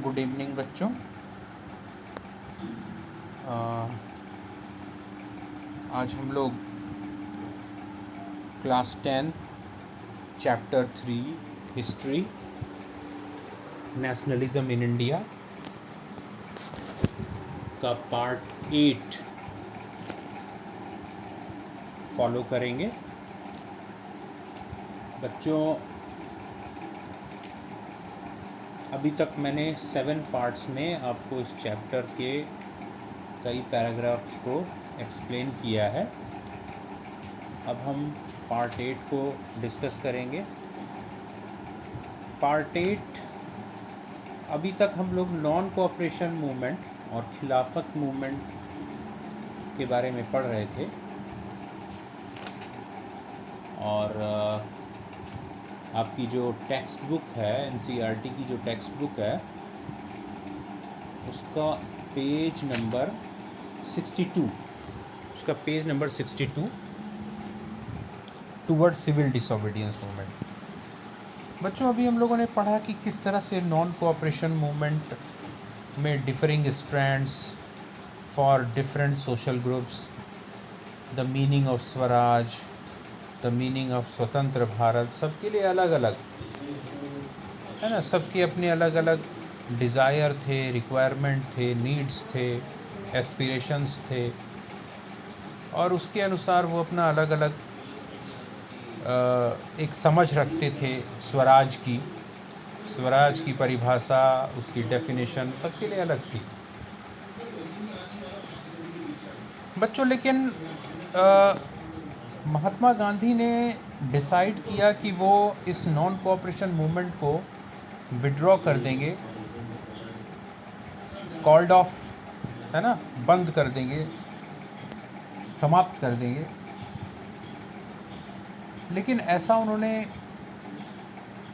Good evening बच्चों। आज हम लोग class 10 chapter 3 history nationalism in India का पार्ट 8 फॉलो करेंगे। बच्चों, अभी तक मैंने 7 पार्ट्स में आपको इस चैप्टर के कई पैराग्राफ्स को एक्सप्लेन किया है। अब हम पार्ट 8 को डिस्कस करेंगे। पार्ट 8 अभी तक हम लोग नॉन कोऑपरेशन मूवमेंट और खिलाफत मूवमेंट के बारे में पढ़ रहे थे और आपकी जो टेक्स्ट बुक है एनसीईआरटी की जो टेक्स्ट बुक है उसका page number 62 towards civil disobedience movement. बच्चों, अभी हम लोगों ने पढ़ा कि किस तरह से नॉन कोऑपरेशन मूवमेंट में differing strands for different social groups, the meaning of Swaraj, the meaning of स्वतंत्र भारत, सबके लिए अलग अलग है ना। सबके अपने अलग अलग डिज़ायर थे, रिक्वायरमेंट थे, नीड्स थे, एस्पिरेशंस थे और उसके अनुसार वो अपना अलग अलग एक समझ रखते थे। स्वराज की परिभाषा, उसकी डेफिनेशन सबके लिए अलग थी बच्चों। लेकिन महात्मा गांधी ने डिसाइड किया कि वो इस नॉन कोऑपरेशन मूवमेंट को विड्रॉ कर देंगे, कॉल्ड ऑफ है ना, बंद कर देंगे, समाप्त कर देंगे। लेकिन ऐसा उन्होंने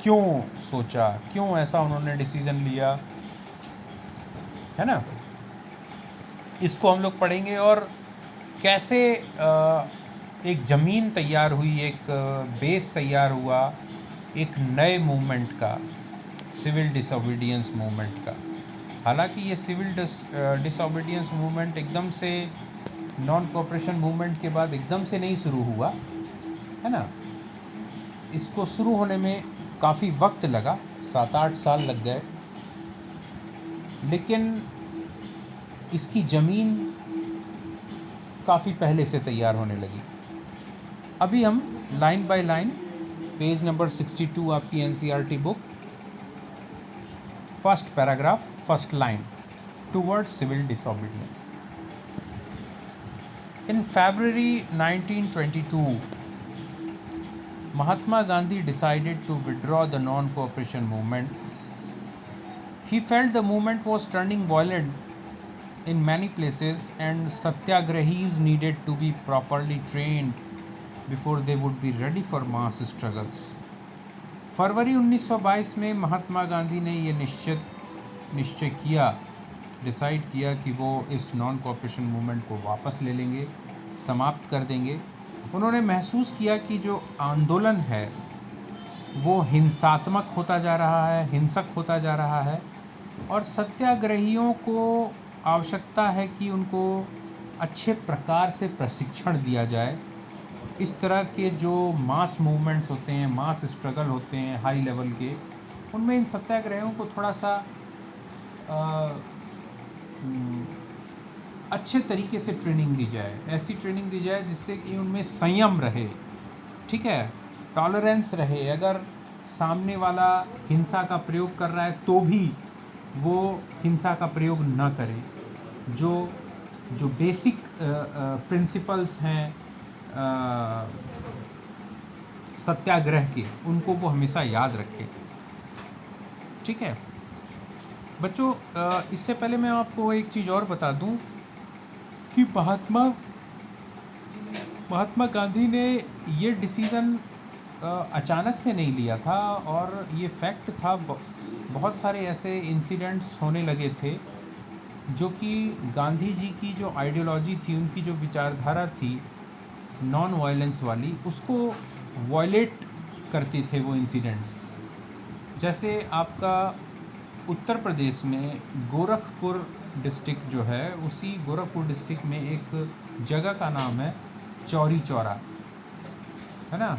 क्यों सोचा, क्यों ऐसा उन्होंने डिसीजन लिया, है ना, इसको हम लोग पढ़ेंगे। और कैसे एक ज़मीन तैयार हुई, एक बेस तैयार हुआ एक नए मूवमेंट का, सिविल डिसोबीडियंस मूवमेंट का। हालांकि ये सिविल डिसोबीडियंस मूवमेंट एकदम से नॉन कोऑपरेशन मूवमेंट के बाद एकदम से नहीं शुरू हुआ, है ना। इसको शुरू होने में काफ़ी वक्त लगा, 7-8 साल लग गए, लेकिन इसकी ज़मीन काफ़ी पहले से तैयार होने लगी। अभी हम line by line, page number 62 आपकी NCERT book, first paragraph, first line, towards civil disobedience. In February 1922, Mahatma Gandhi decided to withdraw the non-cooperation movement. He felt the movement was turning violent in many places and satyagrahis needed to be properly trained before they would be ready for mass struggles. फरवरी 1922 में महात्मा गांधी ने ये decide किया कि वो इस non cooperation movement को वापस ले लेंगे, समाप्त कर देंगे। उन्होंने महसूस किया कि जो आंदोलन है वो हिंसात्मक होता जा रहा है, हिंसक होता जा रहा है और सत्याग्रहियों को आवश्यकता है कि उनको अच्छे प्रकार से प्रशिक्षण दिया जाए। इस तरह के जो मास मूवमेंट्स होते हैं, मास स्ट्रगल होते हैं हाई लेवल के, उनमें इन सत्याग्रहियों को थोड़ा सा अच्छे तरीके से ट्रेनिंग दी जाए, ऐसी ट्रेनिंग दी जाए जिससे कि उनमें संयम रहे, ठीक है, टॉलरेंस रहे। अगर सामने वाला हिंसा का प्रयोग कर रहा है तो भी वो हिंसा का प्रयोग ना करे। जो बेसिक प्रिंसिपल्स हैं सत्याग्रह के, उनको वो हमेशा याद रखें, ठीक है बच्चों। इससे पहले मैं आपको एक चीज़ और बता दूं कि महात्मा गांधी ने ये डिसीज़न अचानक से नहीं लिया था और ये फैक्ट था। बहुत सारे ऐसे इंसिडेंट्स होने लगे थे जो कि गांधी जी की जो आइडियोलॉजी थी, उनकी जो विचारधारा थी नॉन वायलेंस वाली, उसको वायलेट करते थे वो इंसिडेंट्स। जैसे आपका उत्तर प्रदेश में गोरखपुर डिस्ट्रिक्ट जो है, उसी गोरखपुर डिस्ट्रिक्ट में एक जगह का नाम है चौरी चौरा, है ना।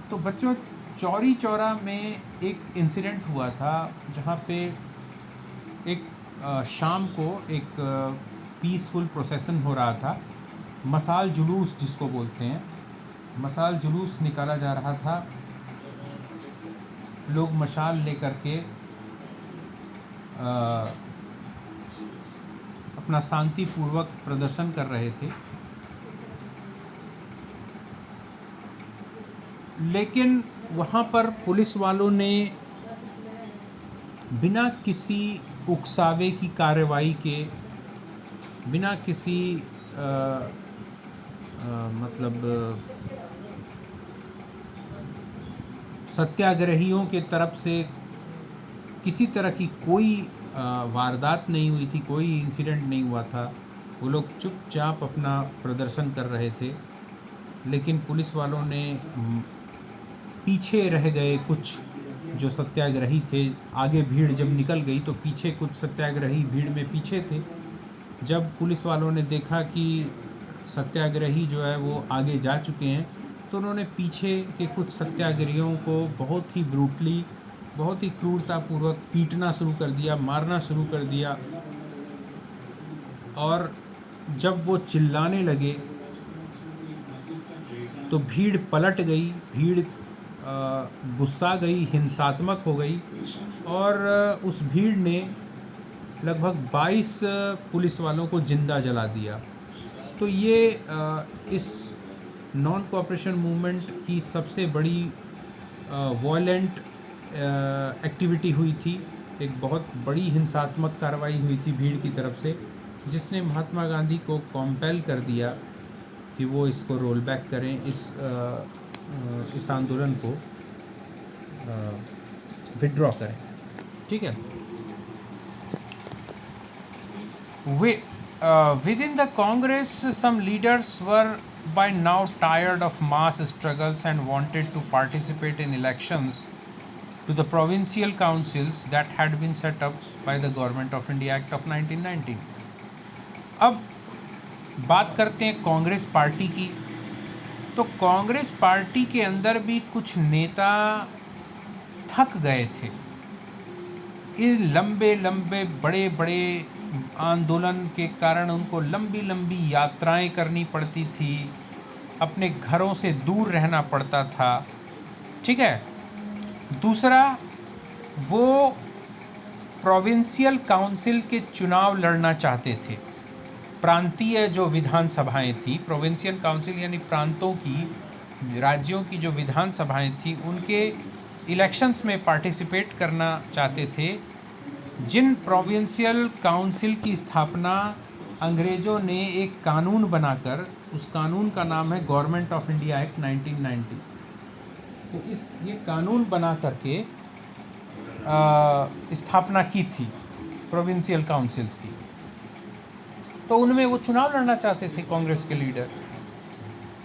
तो बच्चों, चौरी चौरा में एक इंसिडेंट हुआ था जहाँ पे एक शाम को एक पीसफुल प्रोसेसन हो रहा था, मसाल जुलूस जिसको बोलते हैं, मसाल जुलूस निकाला जा रहा था। लोग मशाल लेकर के अपना शांतिपूर्वक प्रदर्शन कर रहे थे, लेकिन वहाँ पर पुलिस वालों ने बिना किसी उकसावे की कार्रवाई के, बिना किसी मतलब सत्याग्रहियों के तरफ से किसी तरह की कोई वारदात नहीं हुई थी, कोई इंसिडेंट नहीं हुआ था। वो लोग चुपचाप अपना प्रदर्शन कर रहे थे, लेकिन पुलिस वालों ने पीछे रह गए कुछ जो सत्याग्रही थे। आगे भीड़ जब निकल गई तो पीछे कुछ सत्याग्रही भीड़ में पीछे थे। जब पुलिस वालों ने देखा कि सत्याग्रही जो है वो आगे जा चुके हैं, तो उन्होंने पीछे के कुछ सत्याग्रहियों को बहुत ही ब्रूटली, बहुत ही क्रूरतापूर्वक पीटना शुरू कर दिया, मारना शुरू कर दिया। और जब वो चिल्लाने लगे तो भीड़ पलट गई, भीड़ गुस्सा गई, हिंसात्मक हो गई, और उस भीड़ ने लगभग 22 पुलिस वालों को जिंदा जला दिया। तो ये इस नॉन कोऑपरेशन मूवमेंट की सबसे बड़ी वॉयलेंट एक्टिविटी हुई थी। एक बहुत बड़ी हिंसात्मक कार्रवाई हुई थी भीड़ की तरफ से, जिसने महात्मा गांधी को कॉम्पेल कर दिया कि वो इसको रोल बैक करें, इस आंदोलन को विड्रॉ करें। ठीक है। Within the Congress, some leaders were by now tired of mass struggles and wanted to participate in elections to the provincial councils that had been set up by the Government of India Act of 1919. अब बात करते हैं Congress party की। तो Congress party के अंदर भी कुछ नेता थक गए थे। इन लंबे लंबे बड़े बड़े आंदोलन के कारण उनको लंबी लंबी यात्राएं करनी पड़ती थी, अपने घरों से दूर रहना पड़ता था। ठीक है। दूसरा, वो प्रोविंशियल काउंसिल के चुनाव लड़ना चाहते थे। प्रांतीय जो विधानसभाएं थी, प्रोविंशियल काउंसिल यानी प्रांतों की, राज्यों की जो विधानसभाएं थी, उनके इलेक्शंस में पार्टिसिपेट करना चाहते थे। जिन प्रोविंशियल काउंसिल की स्थापना अंग्रेज़ों ने एक कानून बनाकर, उस कानून का नाम है गवर्नमेंट ऑफ इंडिया एक्ट 1990। तो ये कानून बना करके स्थापना की थी प्रोविंशियल काउंसिल्स की। तो उनमें वो चुनाव लड़ना चाहते थे कांग्रेस के लीडर।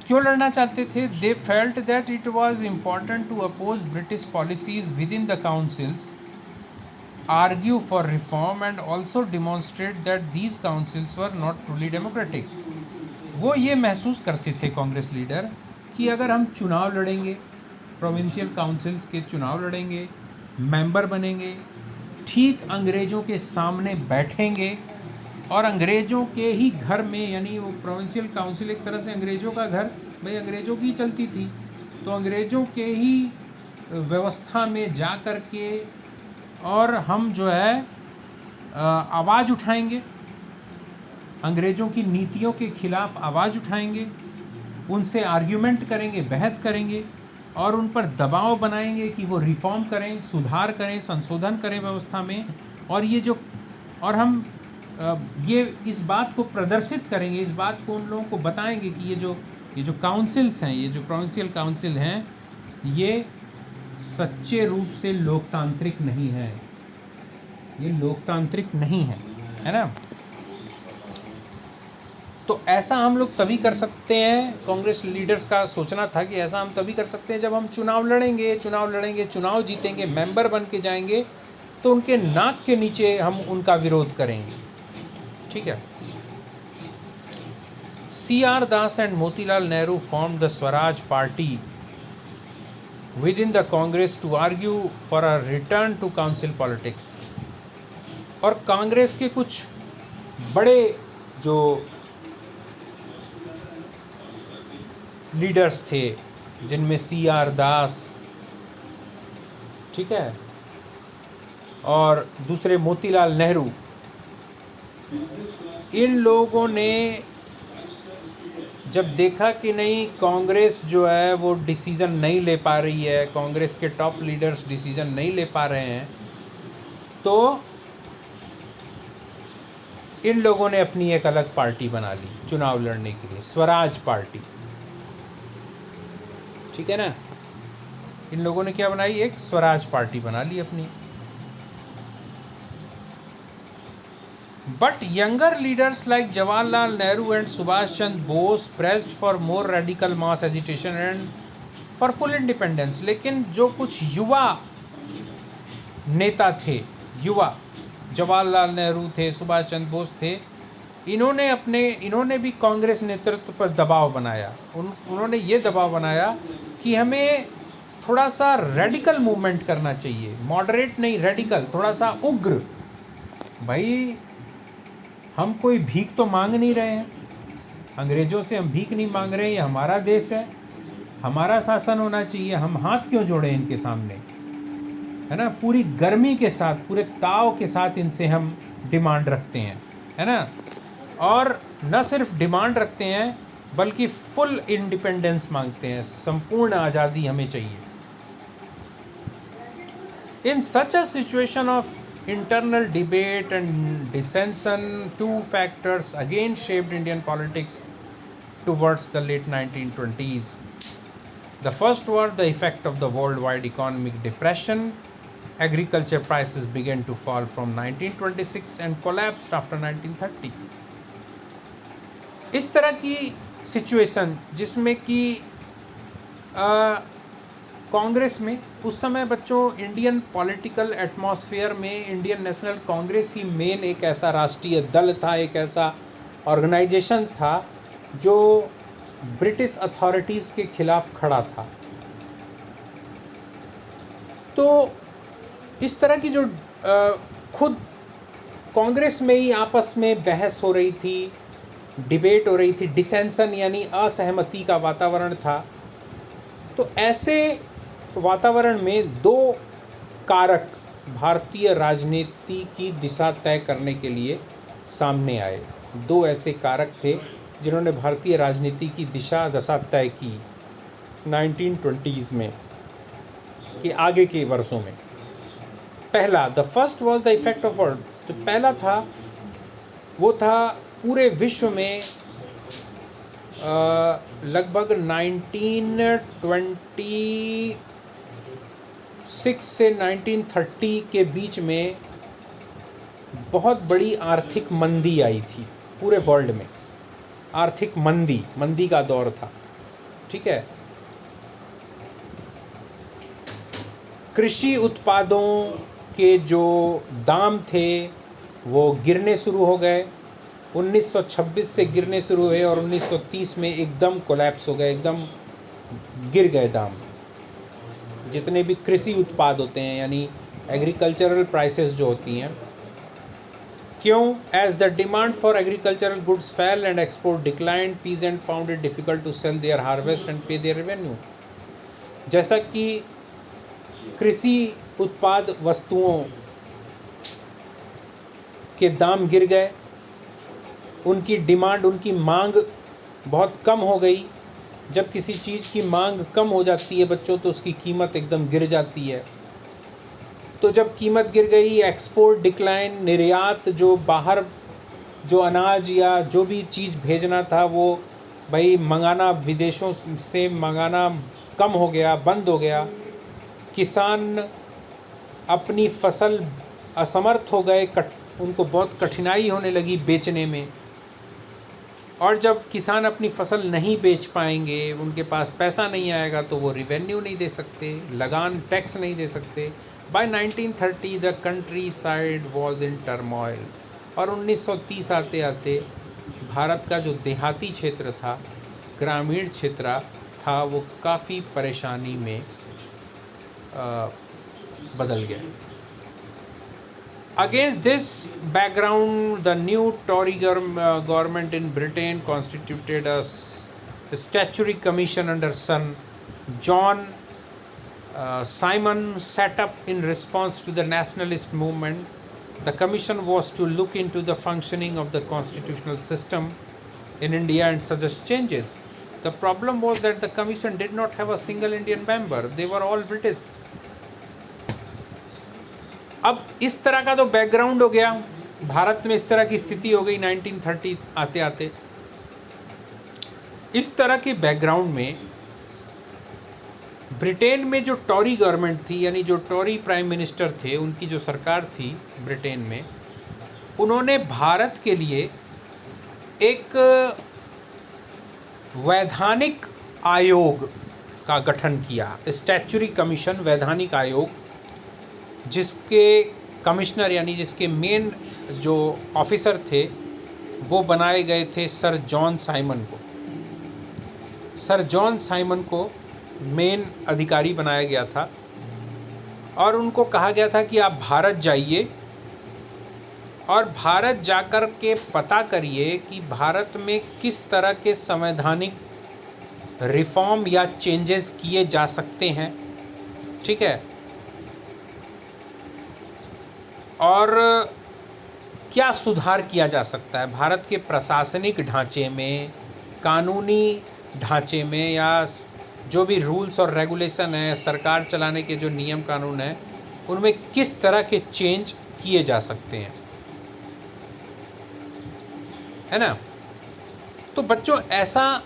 क्यों लड़ना चाहते थे? They felt that it was important to oppose British policies within the councils, argue for reform and also demonstrate that these councils were not truly democratic. वो ये महसूस करते थे कांग्रेस लीडर कि अगर हम चुनाव लड़ेंगे, प्रोविंशियल काउंसिल्स के चुनाव लड़ेंगे, मेंबर बनेंगे, ठीक अंग्रेज़ों के सामने बैठेंगे और अंग्रेज़ों के ही घर में, यानी वो प्रोविंशियल काउंसिल एक तरह से अंग्रेज़ों का घर, भाई अंग्रेज़ों की चलती थी, तो अंग्रेज़ों के ही व्यवस्था में जा कर के और हम जो है आवाज़ उठाएंगे, अंग्रेज़ों की नीतियों के खिलाफ आवाज़ उठाएंगे, उनसे आर्ग्यूमेंट करेंगे, बहस करेंगे और उन पर दबाव बनाएंगे कि वो रिफॉर्म करें, सुधार करें, संशोधन करें व्यवस्था में। और हम ये इस बात को प्रदर्शित करेंगे, इस बात को उन लोगों को बताएंगे कि ये जो काउंसिल्स हैं, ये जो प्रोविंशियल काउंसिल हैं, ये सच्चे रूप से लोकतांत्रिक नहीं है, ये लोकतांत्रिक नहीं है ना। तो ऐसा हम लोग तभी कर सकते हैं, कांग्रेस लीडर्स का सोचना था कि ऐसा हम तभी कर सकते हैं जब हम चुनाव लड़ेंगे, चुनाव जीतेंगे, मेंबर बन के जाएंगे तो उनके नाक के नीचे हम उनका विरोध करेंगे, ठीक है। C.R. Das and Motilal Nehru formed the Swaraj Party within the Congress to argue for a return to council politics. और कांग्रेस के कुछ बड़े जो लीडर्स थे, जिनमें C.R. दास, ठीक है, और दूसरे मोतीलाल नेहरू, इन लोगों ने जब देखा कि नहीं कांग्रेस जो है वो डिसीज़न नहीं ले पा रही है, कांग्रेस के टॉप लीडर्स डिसीज़न नहीं ले पा रहे हैं, तो इन लोगों ने अपनी एक अलग पार्टी बना ली चुनाव लड़ने के लिए, स्वराज पार्टी, ठीक है ना। इन लोगों ने क्या बनाई, एक स्वराज पार्टी बना ली अपनी। But younger leaders like Jawaharlal Nehru and Subhash Chandra Bose pressed for more radical mass agitation and for full independence. लेकिन जो कुछ युवा नेता थे, युवा, जवाहरलाल नेहरू थे, सुभाष चंद्र बोस थे, इन्होंने भी कांग्रेस नेतृत्व पर दबाव बनाया। उन्होंने ये दबाव बनाया कि हमें थोड़ा सा रेडिकल मूवमेंट करना चाहिए, मॉडरेट नहीं, रेडिकल, थोड़ा सा उग्र। भाई हम कोई भीख तो मांग नहीं रहे हैं, अंग्रेज़ों से हम भीख नहीं मांग रहे हैं, ये हमारा देश है, हमारा शासन होना चाहिए, हम हाथ क्यों जोड़ें इनके सामने, है ना। पूरी गर्मी के साथ, पूरे ताव के साथ इनसे हम डिमांड रखते हैं, है ना। और न सिर्फ डिमांड रखते हैं बल्कि फुल इंडिपेंडेंस मांगते हैं, संपूर्ण आज़ादी हमें चाहिए। In such a situation of internal debate and dissension, two factors again shaped Indian politics towards the late 1920s. The first were the effect of the worldwide economic depression. Agriculture prices began to fall from 1926 and collapsed after 1930. इस तरह की situation जिसमें कि कांग्रेस में उस समय बच्चों, Indian political atmosphere में इंडियन नेशनल कांग्रेस ही मेन एक ऐसा राष्ट्रीय दल था, एक ऐसा ऑर्गेनाइजेशन था जो ब्रिटिश अथॉरिटीज़ के खिलाफ खड़ा था। तो इस तरह की जो खुद कांग्रेस में ही आपस में बहस हो रही थी, डिबेट हो रही थी, डिसेंशन यानी असहमति का वातावरण था। तो ऐसे वातावरण में दो कारक भारतीय राजनीति की दिशा तय करने के लिए सामने आए। दो ऐसे कारक थे जिन्होंने भारतीय राजनीति की दशा तय की 1920s में, कि आगे के वर्षों में। पहला, the first was the effect of world, जो पहला था वो था पूरे विश्व में लगभग 1926 से 1930 के बीच में बहुत बड़ी आर्थिक मंदी आई थी पूरे वर्ल्ड में। आर्थिक मंदी का दौर था, ठीक है। कृषि उत्पादों के जो दाम थे वो गिरने शुरू हो गए, 1926 से गिरने शुरू हुए और 1930 में एकदम कोलैप्स हो गए, एकदम गिर गए दाम। जितने भी कृषि उत्पाद होते हैं यानी एग्रीकल्चरल प्राइसेस जो होती हैं, क्यों? As the demand for agricultural goods fell and export decline, peasant found it difficult to sell their harvest and pay their revenue. जैसा कि कृषि उत्पाद वस्तुओं के दाम गिर गए, उनकी डिमांड, उनकी मांग बहुत कम हो गई। जब किसी चीज़ की मांग कम हो जाती है बच्चों, तो उसकी कीमत एकदम गिर जाती है। तो जब कीमत गिर गई, एक्सपोर्ट डिक्लाइन, निर्यात, जो बाहर जो अनाज या जो भी चीज़ भेजना था वो भाई मंगाना, विदेशों से मंगाना कम हो गया, बंद हो गया। किसान अपनी फसल असमर्थ हो गए, उनको बहुत कठिनाई होने लगी बेचने में। और जब किसान अपनी फसल नहीं बेच पाएंगे, उनके पास पैसा नहीं आएगा, तो वो रिवेन्यू नहीं दे सकते, लगान टैक्स नहीं दे सकते, by 1930 the countryside was in turmoil. और 1930 आते आते भारत का जो देहाती क्षेत्र था, ग्रामीण क्षेत्र था, वो काफ़ी परेशानी में बदल गया। Against this background, the new Tory government in Britain constituted a statutory commission under Sir John Simon, set up in response to the nationalist movement. The commission was to look into the functioning of the constitutional system in India and suggest changes. The problem was that the commission did not have a single Indian member. They were all British. अब इस तरह का तो background हो गया, भारत में इस तरह की स्थिति हो गई 1930 आते आते। इस तरह के बैकग्राउंड में ब्रिटेन में जो टॉरी गवर्नमेंट थी, यानी जो टॉरी प्राइम मिनिस्टर थे, उनकी जो सरकार थी ब्रिटेन में, उन्होंने भारत के लिए एक वैधानिक आयोग का गठन किया, स्टैच्यूटरी कमीशन, वैधानिक आयोग, जिसके कमिश्नर यानी जिसके मेन जो ऑफिसर थे वो बनाए गए थे सर जॉन साइमन को। सर जॉन साइमन को मेन अधिकारी बनाया गया था और उनको कहा गया था कि आप भारत जाइए और भारत जाकर के पता करिए कि भारत में किस तरह के संवैधानिक रिफॉर्म या चेंजेस किए जा सकते हैं, ठीक है, और क्या सुधार किया जा सकता है भारत के प्रशासनिक ढांचे में, कानूनी ढांचे में, या जो भी रूल्स और रेगुलेशन है, सरकार चलाने के जो नियम कानून हैं, उनमें किस तरह के चेंज किए जा सकते हैं, है ना। तो बच्चों, ऐसा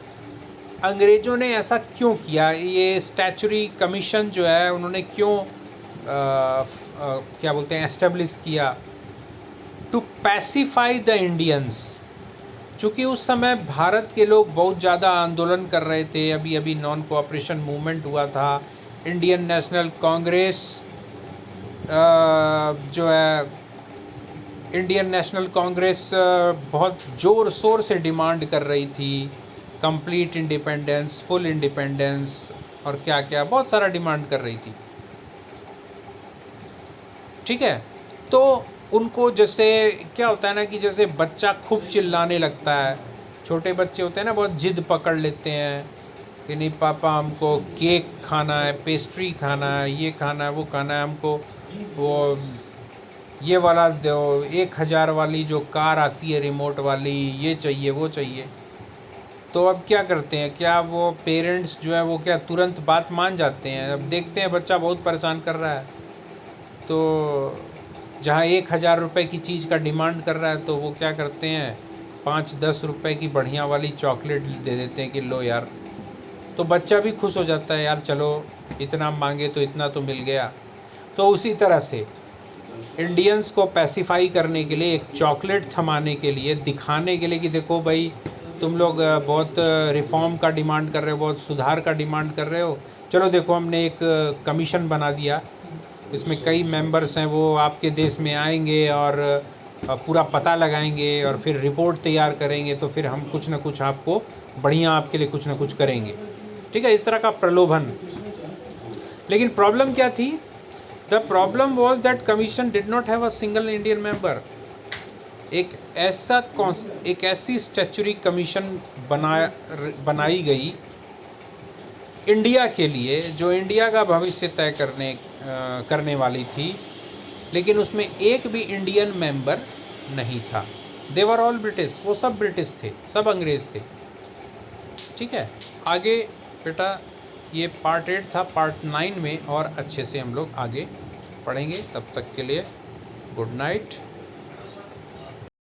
अंग्रेज़ों ने ऐसा क्यों किया? ये स्टैच्यूटरी कमीशन जो है उन्होंने क्यों क्या बोलते हैं एस्टेब्लिश किया? To pacify the Indians. चूँकि उस समय भारत के लोग बहुत ज़्यादा आंदोलन कर रहे थे, अभी अभी नॉन कोऑपरेशन मूवमेंट हुआ था, इंडियन नेशनल कांग्रेस जो है, इंडियन नेशनल कांग्रेस बहुत ज़ोर शोर से डिमांड कर रही थी कंप्लीट इंडिपेंडेंस, फुल इंडिपेंडेंस और क्या क्या बहुत सारा डिमांड कर रही थी, ठीक है। तो उनको जैसे क्या होता है ना कि जैसे बच्चा खूब चिल्लाने लगता है, छोटे बच्चे होते हैं ना, बहुत जिद पकड़ लेते हैं कि नहीं पापा हमको केक खाना है, पेस्ट्री खाना है, ये खाना है, वो खाना है, हमको वो ये वाला दो, 1000 वाली जो कार आती है रिमोट वाली, ये चाहिए वो चाहिए। तो अब क्या करते हैं, क्या वो पेरेंट्स जो है वो क्या तुरंत बात मान जाते हैं? अब देखते हैं बच्चा बहुत परेशान कर रहा है, तो जहाँ 1000 रुपये की चीज़ का डिमांड कर रहा है तो वो क्या करते हैं 5-10 रुपये की बढ़िया वाली चॉकलेट दे देते हैं कि लो यार। तो बच्चा भी खुश हो जाता है, यार चलो इतना मांगे तो इतना तो मिल गया। तो उसी तरह से इंडियंस को पैसिफाई करने के लिए, एक चॉकलेट थमाने के लिए, दिखाने के लिए कि देखो भाई तुम लोग बहुत रिफॉर्म का डिमांड कर रहे हो, बहुत सुधार का डिमांड कर रहे हो, चलो देखो हमने एक कमीशन बना दिया, इसमें कई मेंबर्स हैं, वो आपके देश में आएंगे और पूरा पता लगाएंगे और फिर रिपोर्ट तैयार करेंगे, तो फिर हम कुछ ना कुछ आपको बढ़िया आपके लिए कुछ ना कुछ करेंगे, ठीक है, इस तरह का प्रलोभन। लेकिन प्रॉब्लम क्या थी? The problem was that commission did not have a single Indian member. एक ऐसी स्टैच्यूटरी कमीशन बनाई गई इंडिया के लिए, जो इंडिया का भविष्य तय करने वाली थी, लेकिन उसमें एक भी इंडियन मेंबर नहीं था। दे वर ऑल ब्रिटिश, वो सब ब्रिटिश थे, सब अंग्रेज़ थे, ठीक है। आगे बेटा ये पार्ट 8 था, पार्ट 9 में और अच्छे से हम लोग आगे पढ़ेंगे। तब तक के लिए गुड नाइट।